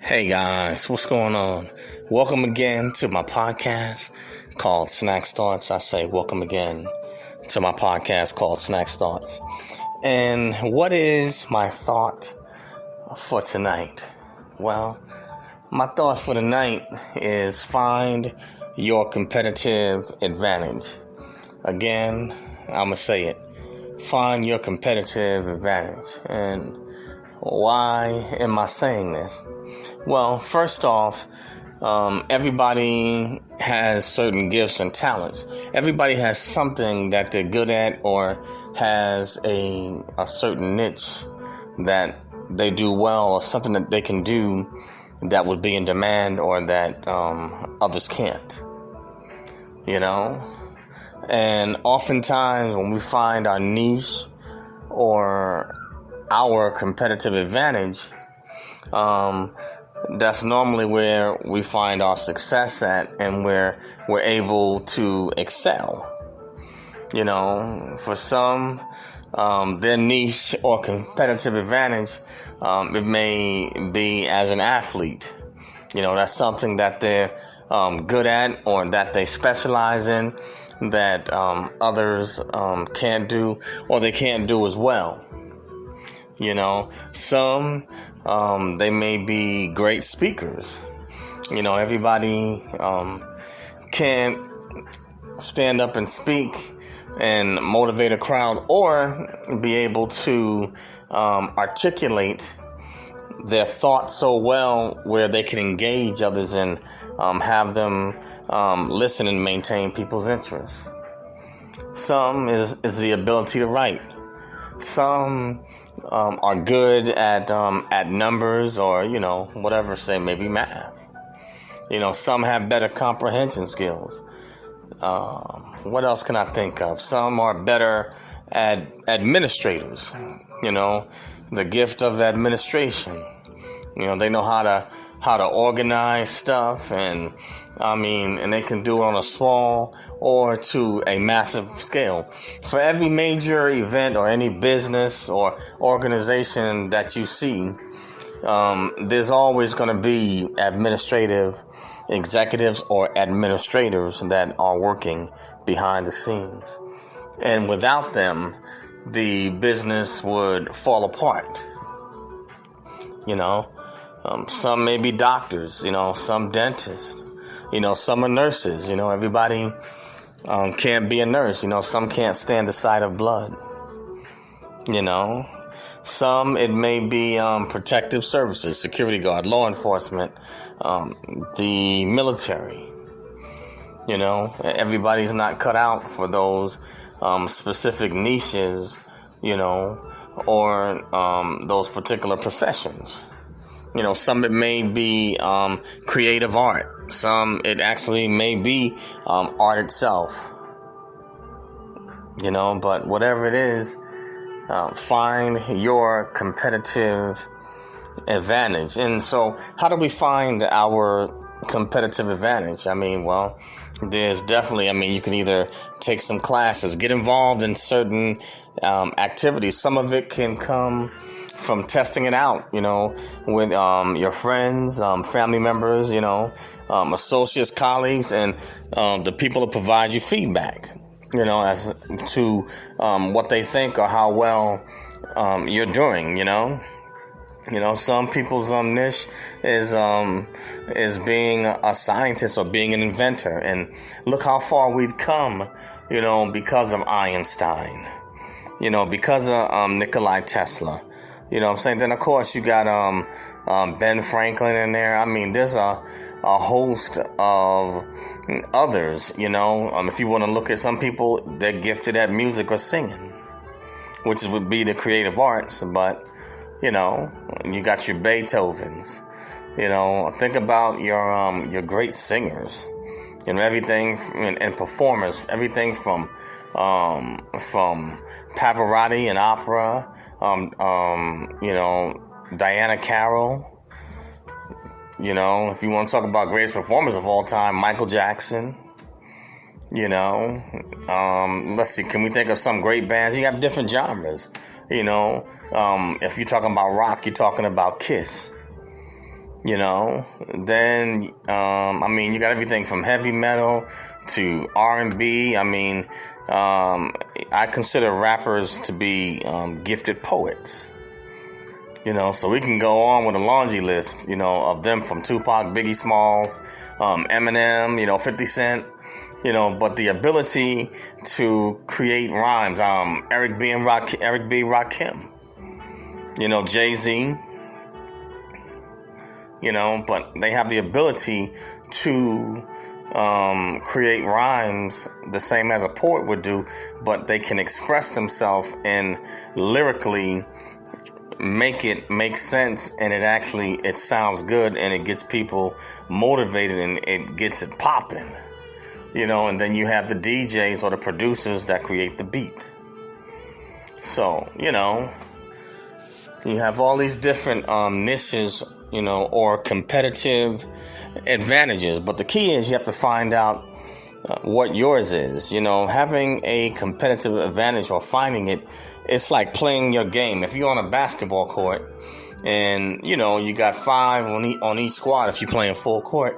Hey guys, what's going on? Welcome again to my podcast called Snack Thoughts. I say welcome again to my podcast called Snack Thoughts. And what is my thought for tonight? Well, my thought for tonight is find your competitive advantage. Again, I'm going to say it. Find your competitive advantage. And why am I saying this? Well, first off, everybody has certain gifts and talents. Everybody has something that they're good at or has a certain niche that they do well or something that they can do that would be in demand or that others can't. You know? And oftentimes when we find our niche or our competitive advantage, that's normally where we find our success at and where we're able to excel. You know, for some, their niche or competitive advantage, it may be as an athlete. You know, that's something that they're good at or that they specialize in that others can't do or they can't do as well. You know, some they may be great speakers. You know, everybody can't stand up and speak and motivate a crowd or be able to articulate their thoughts so well where they can engage others and have them listen and maintain people's interests. Some is the ability to write. Some are good at numbers or, you know, whatever, say maybe math. You know, some have better comprehension skills. What else can I think of? Some are better at administrators, you know, the gift of administration. You know, they know how to organize stuff and they can do it on a small or to a massive scale. For every major event or any business or organization that you see, there's always going to be administrative executives or administrators that are working behind the scenes. And without them, the business would fall apart. You know, some may be doctors, you know, some dentists. You know, some are nurses. You know, everybody can't be a nurse. You know, some can't stand the sight of blood. You know, some it may be protective services, security guard, law enforcement, the military. You know, everybody's not cut out for those specific niches, you know, or those particular professions. You know, some it may be creative art. Some it actually may be art itself. You know, but whatever it is, find your competitive advantage. And so how do we find our competitive advantage? I mean, well, there's definitely, you can either take some classes, get involved in certain activities. Some of it can come from testing it out, you know, with your friends, family members, you know, associates, colleagues, and the people that provide you feedback, you know, as to what they think or how well you're doing, you know. You know, some people's niche is being a scientist or being an inventor. And look how far we've come, you know, because of Einstein, you know, because of Nikola Tesla. You know what I'm saying? Then, of course, you got Ben Franklin in there. I mean, there's a host of others, you know. If you want to look at some people, they're gifted at music or singing, which would be the creative arts. But, you know, you got your Beethovens. You know, think about your great singers. You know, everything and performers, everything from Pavarotti and opera, you know, Diana Carroll. You know, if you want to talk about greatest performers of all time, Michael Jackson. You know, let's see, can we think of some great bands? You have different genres. You know, if you're talking about rock, you're talking about Kiss. Then, you got everything from heavy metal to R&B. I consider rappers to be gifted poets. So we can go on with a laundry list, of them, from Tupac, Biggie Smalls, Eminem, 50 Cent, but the ability to create rhymes, Eric B. Rakim, Jay-Z, but they have the ability to create rhymes the same as a poet would do, but they can express themselves and lyrically make it make sense, and it sounds good, and it gets people motivated, and it gets it popping, and then you have the DJs or the producers that create the beat. So, you have all these different niches, or competitive advantages, but the key is you have to find out what yours is. Having a competitive advantage or finding it, it's like playing your game. If you're on a basketball court and, you got 5 on each squad, if you're playing full court,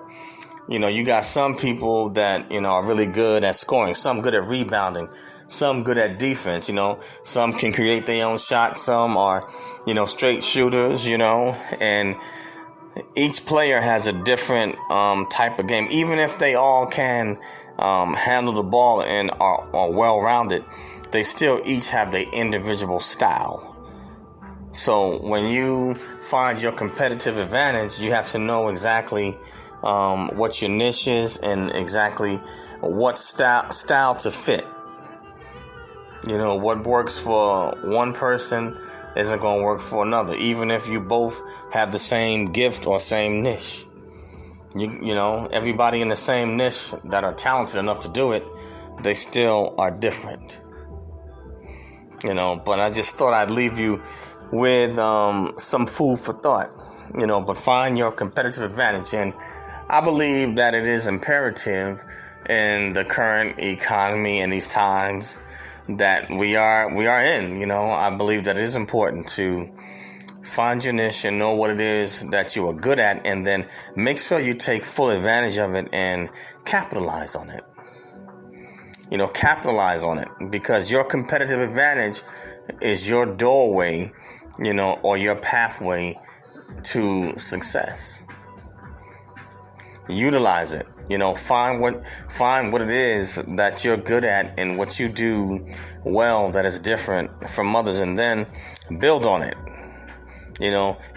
you got some people that, are really good at scoring, some good at rebounding, some good at defense, some can create their own shot, some are, straight shooters, and each player has a different type of game. Even if they all can handle the ball and are well-rounded, they still each have their individual style. So when you find your competitive advantage, you have to know exactly what your niche is and exactly what style to fit. What works for one person isn't going to work for another, even if you both have the same gift or same niche. Everybody in the same niche that are talented enough to do it, they still are different. But I just thought I'd leave you with some food for thought, but find your competitive advantage. And I believe that it is imperative in the current economy and these times that we are in. I believe that it is important to find your niche and know what it is that you are good at, and then make sure you take full advantage of it and capitalize on it. Capitalize on it, because your competitive advantage is your doorway, or your pathway to success. Utilize it. Find what it is that you're good at and what you do well that is different from others, and then build on it.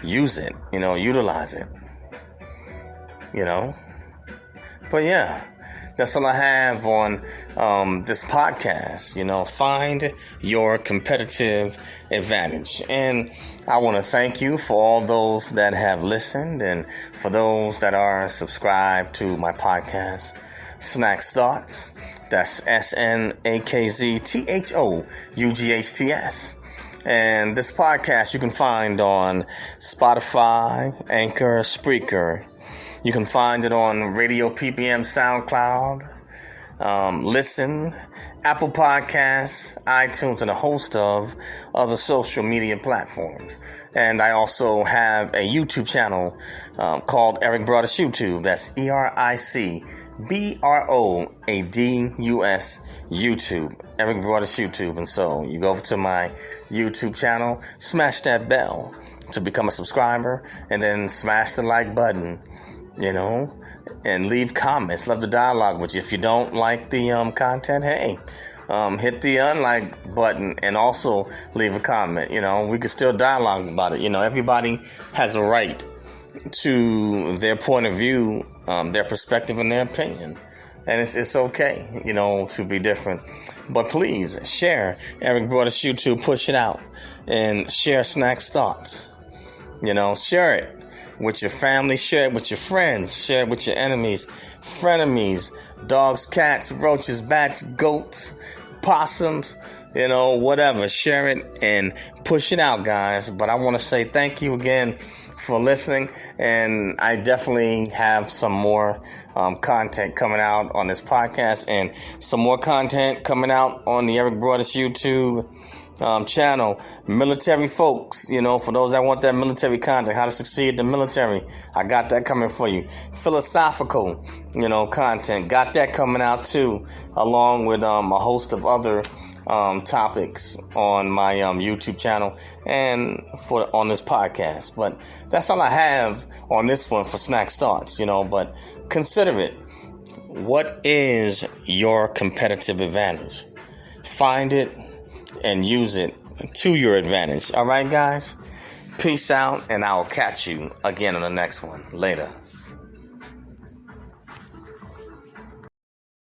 Use it. Utilize it. But yeah. That's all I have on this podcast. Find your competitive advantage. And I want to thank you for all those that have listened, and for those that are subscribed to my podcast, Snacks Thoughts. That's SNAKZTHOUGHTS. And this podcast you can find on Spotify, Anchor, Spreaker. You can find it on Radio PPM, SoundCloud, Listen, Apple Podcasts, iTunes, and a host of other social media platforms. And I also have a YouTube channel called Eric Broadus YouTube. That's EricBroadus YouTube. Eric Broadus YouTube. And so you go over to my YouTube channel, smash that bell to become a subscriber, and then smash the like button. And leave comments. Love the dialogue with you. If you don't like the content, hey, hit the unlike button and also leave a comment. We can still dialogue about it. Everybody has a right to their point of view, their perspective, and their opinion. And it's okay, to be different. But please share Eric Broadus YouTube. Push it out and share Snacks Thoughts. Share it with your family, share it with your friends, share it with your enemies, frenemies, dogs, cats, roaches, bats, goats, possums, whatever. Share it and push it out, guys. But I want to say thank you again for listening, and I definitely have some more content coming out on this podcast, and some more content coming out on the Eric Broadus YouTube. channel, Military Folks. For those that want that military content, how to succeed in the military, I got that coming for you. Philosophical, content, got that coming out too, along with a host of other topics on my YouTube channel and on this podcast. But that's all I have on this one for Snack Thoughts, but consider it. What is your competitive advantage? Find it and use it to your advantage. All right, guys? Peace out, and I will catch you again on the next one. Later.